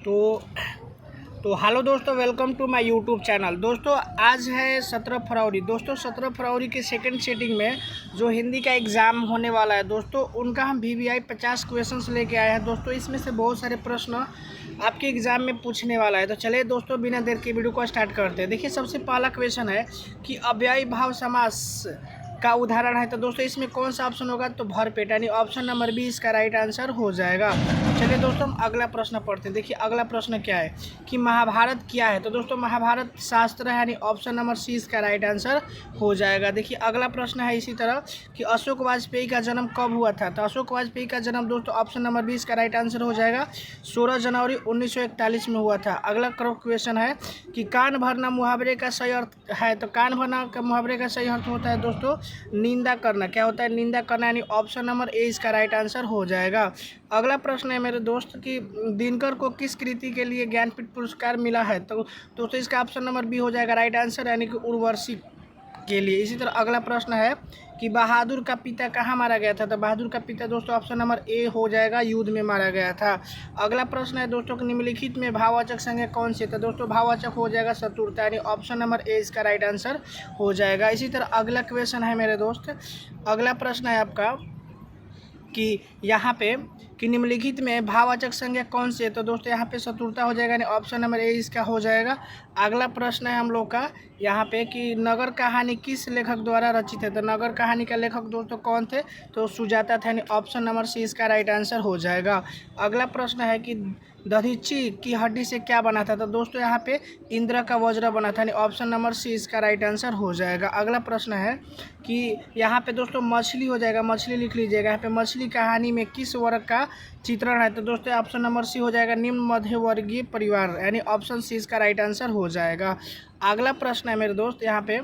तो हेलो दोस्तों, welcome to my YouTube channel. दोस्तों आज है 17 फरवरी। दोस्तों 17 फरवरी के सेकंड सीटिंग में जो हिंदी का एग्ज़ाम होने वाला है दोस्तों, उनका हम VVI 50 क्वेश्चंस लेके आए हैं। दोस्तों इसमें से बहुत सारे प्रश्न आपके एग्ज़ाम में पूछने वाला है। तो चलिए दोस्तों, बिना देर के वीडियो को स्टार्ट करते हैं। देखिए, सबसे पहला क्वेश्चन है कि अव्ययी भाव समास का उदाहरण है। तो दोस्तों इसमें कौन सा ऑप्शन होगा? तो भरपेट, यानी ऑप्शन नंबर बी इसका राइट आंसर हो जाएगा। चलिए दोस्तों, हम अगला प्रश्न पढ़ते हैं। देखिए अगला प्रश्न क्या है कि महाभारत क्या है? तो दोस्तों महाभारत शास्त्र है, यानी ऑप्शन नंबर सी इसका राइट आंसर हो जाएगा। देखिए अगला प्रश्न है इसी तरह कि अशोक वाजपेयी का जन्म कब हुआ था? तो अशोक वाजपेयी का जन्म दोस्तों ऑप्शन नंबर बी इसका राइट आंसर हो जाएगा, 16 जनवरी 1941 में हुआ था। अगला क्वेश्चन है कि कान भरना मुहावरे का सही अर्थ है। तो कान भरना का मुहावरे का सही अर्थ होता है दोस्तों निंदा करना। क्या होता है? निंदा करना, यानी ऑप्शन नंबर ए इसका राइट आंसर हो जाएगा। अगला प्रश्न है मेरे दोस्त कि दिनकर को किस कृति के लिए ज्ञानपीठ पुरस्कार मिला है? तो दोस्तों इसका ऑप्शन नंबर बी हो जाएगा राइट आंसर, यानी कि उर्वशी के लिए। इसी तरह अगला प्रश्न है कि बहादुर का पिता कहाँ मारा गया था? तो बहादुर का पिता दोस्तों ऑप्शन नंबर ए हो जाएगा, युद्ध में मारा गया था। अगला प्रश्न है दोस्तों कि निम्नलिखित में भाववाचक संज्ञा कौन सी? तो दोस्तों भाववाचक हो जाएगा चतुरता, यानी ऑप्शन नंबर ए इसका राइट आंसर हो जाएगा। इसी तरह अगला क्वेश्चन है मेरे दोस्त, अगला प्रश्न है आपका कि यहाँ पे कि निम्नलिखित में भाववाचक संज्ञा कौन सी है? तो दोस्तों यहाँ पे चतुरता हो जाएगा, यानी ऑप्शन नंबर ए इसका हो जाएगा। अगला प्रश्न है हम लोग का यहाँ पे कि नगर कहानी किस लेखक द्वारा रचित है? तो नगर कहानी का लेखक दोस्तों कौन थे? तो सुजाता थे, यानी ऑप्शन नंबर सी इसका राइट आंसर हो जाएगा। अगला प्रश्न है कि दधीची की हड्डी से क्या बना था? तो दोस्तों यहाँ पे इंद्र का वज्र बना था, यानी ऑप्शन नंबर सी इसका राइट आंसर हो जाएगा। अगला प्रश्न है कि यहाँ पे दोस्तों मछली हो जाएगा, मछली लिख लीजिएगा। यहाँ पे मछली कहानी में किस वर्ग का चित्रण है? तो दोस्तों ऑप्शन नंबर सी हो जाएगा निम्न मध्यवर्गीय परिवार, यानी ऑप्शन सी इसका राइट आंसर हो जाएगा। अगला प्रश्न है मेरे दोस्त यहाँ पे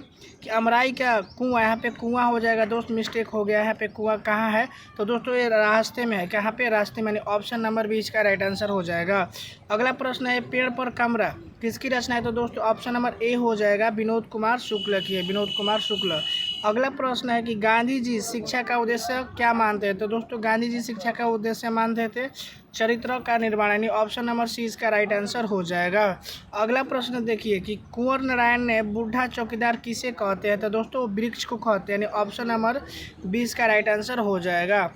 कि अमराई का कुआं, यहाँ पे कुआं हो जाएगा दोस्त, मिस्टेक हो गया। यहाँ पे कुआं कहाँ है? तो दोस्तों ये रास्ते में है। कहाँ पे? रास्ते में, ऑप्शन नंबर बी इसका राइट आंसर हो जाएगा। अगला प्रश्न है पेड़ पर कमरा किसकी रचना है? तो दोस्तों ऑप्शन नंबर ए हो जाएगा, विनोद कुमार शुक्ल की है, विनोद कुमार शुक्ल। अगला प्रश्न है कि गांधी जी शिक्षा का उद्देश्य क्या मानते हैं? तो दोस्तों गांधी जी शिक्षा का उद्देश्य मानते थे चरित्र का निर्माण, यानी ऑप्शन नंबर सी इसका राइट आंसर हो जाएगा। अगला प्रश्न देखिए कि कुंवर नारायण ने बूढ़ा चौकीदार किसे कहते हैं? तो दोस्तों वृक्ष को कहते हैं, यानी ऑप्शन नंबर 20 का राइट आंसर हो जाएगा।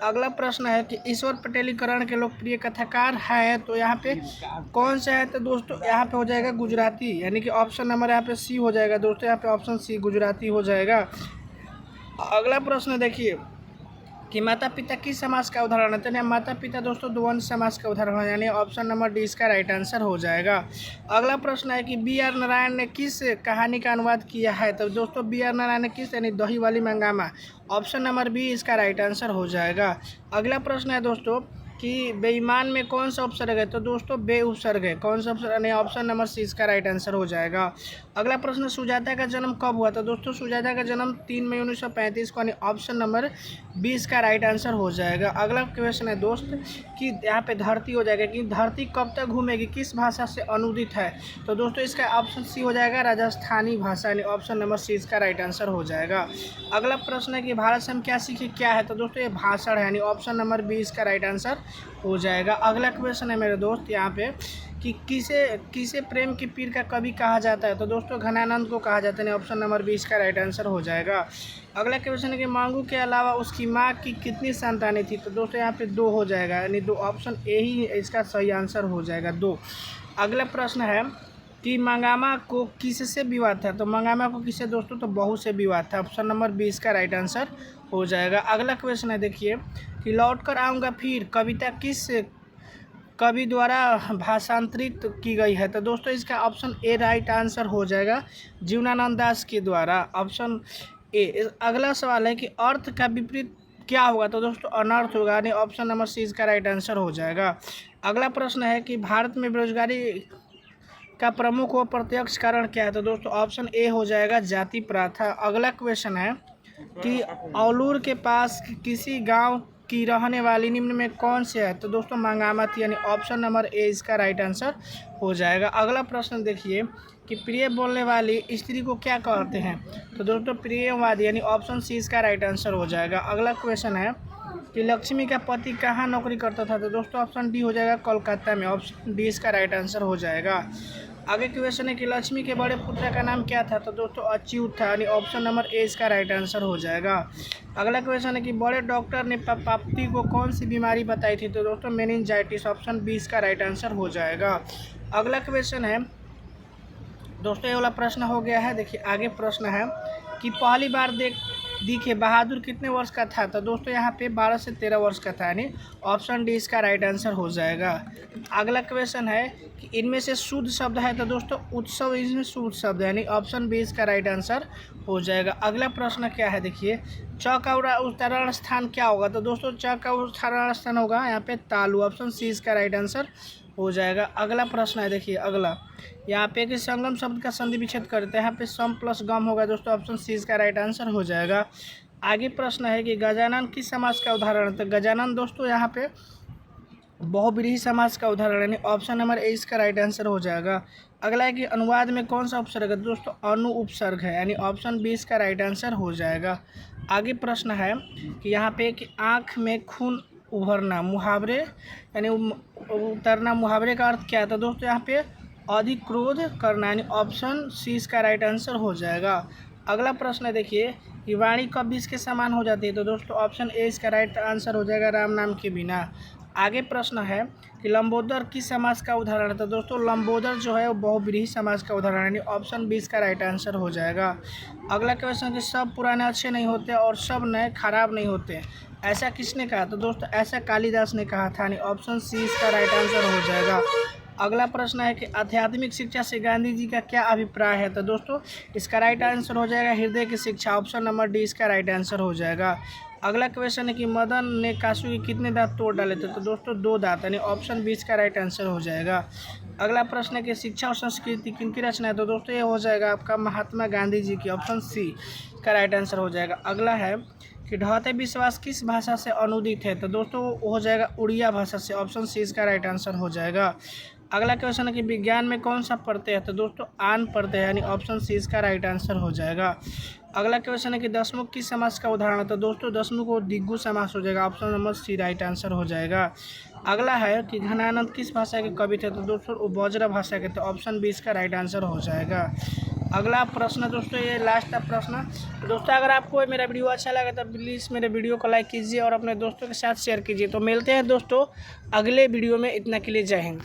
अगला प्रश्न है कि ईश्वर पटेलीकरण के लोकप्रिय कथाकार हैं, तो यहाँ पे कौन सा है? तो दोस्तों यहाँ पे हो जाएगा गुजराती, यानी कि ऑप्शन नंबर यहाँ पे सी हो जाएगा दोस्तों, यहाँ पे ऑप्शन सी गुजराती हो जाएगा। अगला प्रश्न देखिए कि माता पिता किस समाज का उदाहरण है? तो माता पिता दोस्तों द्वंद्व समाज का उदाहरण है, यानी ऑप्शन नंबर डी इसका राइट आंसर हो जाएगा। अगला प्रश्न है कि BR नारायण ने किस कहानी का अनुवाद किया है? तो दोस्तों BR नारायण ने किस, यानी दही वाली मंगामा, ऑप्शन नंबर बी इसका राइट आंसर हो जाएगा। अगला प्रश्न है दोस्तों कि बेईमान में कौन सा उपसर्ग है? तो दोस्तों बे उपसर्ग है। कौन सा उपसर्ग, यानी ऑप्शन नंबर सी इसका राइट आंसर हो जाएगा। अगला प्रश्न सुजाता का जन्म कब हुआ? तो दोस्तों सुजाता का जन्म 3 मई 1935 को, यानी ऑप्शन नंबर 20 का राइट आंसर हो जाएगा। अगला क्वेश्चन है दोस्त कि यहाँ पे धरती हो जाएगा कि धरती कब तक घूमेगी, किस भाषा से अनुदित है? तो दोस्तों इसका ऑप्शन सी हो जाएगा राजस्थानी भाषा, यानी ऑप्शन नंबर सी इसका राइट आंसर हो जाएगा। अगला प्रश्न है कि भारत से हम क्या सीखे? क्या है? तो दोस्तों ये भाषण है, यानी ऑप्शन नंबर 20 का राइट आंसर हो जाएगा। अगला क्वेश्चन है मेरे दोस्त यहाँ पे कि किसे प्रेम की पीर का कवि कहा जाता है? तो दोस्तों घनानंद को कहा जाता है, ऑप्शन नंबर 20 का राइट आंसर हो जाएगा। अगला क्वेश्चन है कि मांगू के अलावा उसकी माँ की कितनी संतानें थी? तो दोस्तों यहाँ पे 2 हो जाएगा, यानी 2, ऑप्शन ए ही इसका सही आंसर हो जाएगा, 2। अगला प्रश्न है कि मंगामा को किससे विवाद था? तो मंगामा को किससे दोस्तों? तो बहू से विवाद था, ऑप्शन नंबर 20 का राइट आंसर हो जाएगा। अगला क्वेश्चन है देखिए कि लौट कर आऊँगा फिर कविता किस कवि द्वारा भाषांतरित की गई है? तो दोस्तों इसका ऑप्शन ए राइट आंसर हो जाएगा, जीवनानंद दास के द्वारा, ऑप्शन ए। अगला सवाल है कि अर्थ का विपरीत क्या होगा? तो दोस्तों अनर्थ होगा, यानी ऑप्शन नंबर सी इसका राइट आंसर हो जाएगा। अगला प्रश्न है कि भारत में बेरोजगारी का प्रमुख व प्रत्यक्ष कारण क्या है? तो दोस्तों ऑप्शन ए हो जाएगा जाति प्रथा। अगला क्वेश्चन है कि औलूर के पास किसी गांव की रहने वाली निम्न में कौन से है? तो दोस्तों मंगामा थी, यानी ऑप्शन नंबर ए इसका राइट आंसर हो जाएगा। अगला प्रश्न देखिए कि प्रिय बोलने वाली स्त्री को क्या कहते हैं? तो दोस्तों प्रियवादी, यानी ऑप्शन सी इसका राइट आंसर हो जाएगा। अगला क्वेश्चन है कि लक्ष्मी का पति कहाँ नौकरी करता था? तो दोस्तों ऑप्शन डी हो जाएगा कोलकाता में। ऑप्शन डी इसका राइट आंसर हो जाएगा। आगे क्वेश्चन है कि लक्ष्मी के बड़े पुत्र का नाम क्या था? तो दोस्तों अच्युत था, यानी ऑप्शन नंबर ए इसका राइट आंसर हो जाएगा। अगला क्वेश्चन है कि बड़े डॉक्टर ने पाप्ती को कौन सी बीमारी बताई थी? तो दोस्तों मेनिंजाइटिस। ऑप्शन बी इसका राइट आंसर हो जाएगा। अगला क्वेश्चन है दोस्तों, ये वाला प्रश्न हो गया है। देखिए आगे प्रश्न है कि पहली बार दिखे बहादुर कितने वर्ष का था? तो दोस्तों यहाँ पे 12 से 13 वर्ष का था, यानी ऑप्शन डी इसका राइट आंसर हो जाएगा। अगला क्वेश्चन है कि इनमें से शुद्ध शब्द है? तो दोस्तों उत्सव इसमें शुद्ध शब्द है, यानी ऑप्शन बी इसका राइट आंसर हो जाएगा। अगला प्रश्न क्या है, देखिए च का उच्चारण स्थान क्या होगा? तो दोस्तों च का उच्चारण स्थान होगा यहाँ पे तालु। ऑप्शन सी इसका राइट आंसर हो जाएगा। अगला प्रश्न है, देखिए अगला यहाँ पे कि संगम शब्द का संधि विच्छेद करते हैं, यहाँ पे सम प्लस गम होगा। दोस्तों ऑप्शन सी इसका राइट आंसर हो जाएगा। आगे प्रश्न है कि गजानन किस समास का उदाहरण है? तो गजानन दोस्तों यहाँ पे बहुब्रीहि समास का उदाहरण, यानी ऑप्शन नंबर ए इसका राइट आंसर हो जाएगा। अगला है कि अनुवाद में कौन सा उपसर्ग है? दोस्तों अनु उपसर्ग है, यानी ऑप्शन बी इसका राइट आंसर हो जाएगा। आगे प्रश्न है कि यहाँ पे कि आँख में खून उभरना मुहावरे यानी उतरना मुहावरे का अर्थ क्या है? तो दोस्तों यहाँ पे अधिक क्रोध करना, यानी ऑप्शन सी इसका राइट आंसर हो जाएगा। अगला प्रश्न है, देखिए कि वाणी कब बीज के समान हो जाती है? तो दोस्तों ऑप्शन ए इसका राइट आंसर हो जाएगा, राम नाम के बिना। आगे प्रश्न है कि लंबोदर किस समास का उदाहरण है? तो दोस्तों लंबोदर जो है वो बहुब्रीहि समास का उदाहरण है, यानी ऑप्शन बी इसका राइट आंसर हो जाएगा। अगला क्वेश्चन कि सब पुराने अच्छे नहीं होते और सब नए खराब नहीं होते, ऐसा किसने कहा? तो दोस्तों ऐसा कालिदास ने कहा था, यानी ऑप्शन सी इसका राइट आंसर हो जाएगा। अगला प्रश्न है कि आध्यात्मिक शिक्षा से गांधी जी का क्या अभिप्राय है? तो दोस्तों इसका राइट आंसर हो जाएगा हृदय की शिक्षा। ऑप्शन नंबर डी इसका राइट आंसर हो जाएगा। अगला क्वेश्चन है कि मदन ने कासू के कितने दांत तोड़ डाले थे? तो दोस्तों 2 दांत, यानी ऑप्शन बी इसका राइट आंसर हो जाएगा। अगला प्रश्न है कि शिक्षा और संस्कृति किनकी रचना है? तो दोस्तों ये हो जाएगा आपका महात्मा गांधी जी की। ऑप्शन सी का राइट आंसर हो जाएगा। अगला है कि ढहते विश्वास किस भाषा से अनुदित है? तो दोस्तों वो हो जाएगा उड़िया भाषा से। ऑप्शन सी इसका राइट आंसर हो जाएगा। अगला क्वेश्चन है कि विज्ञान में कौन सा पढ़ते हैं? तो दोस्तों आन पढ़ते हैं, यानी ऑप्शन सी इसका राइट आंसर हो जाएगा। अगला क्वेश्चन है कि दसमुख किस समास का उदाहरण है? तो दोस्तों दसमुख को दिग्गु समास हो जाएगा। Option number C right answer हो जाएगा। अगला है कि घनानंद किस भाषा के कवि थे? तो दोस्तों वो ब्रज भाषा के थे। ऑप्शन बी इसका राइट आंसर हो जाएगा। अगला प्रश्न दोस्तों ये लास्ट का प्रश्न। दोस्तों अगर आपको मेरा वीडियो अच्छा लगे तो प्लीज़ मेरे वीडियो को लाइक कीजिए और अपने दोस्तों के साथ शेयर कीजिए। तो मिलते हैं दोस्तों अगले वीडियो में, इतना के लिए जय हिंद।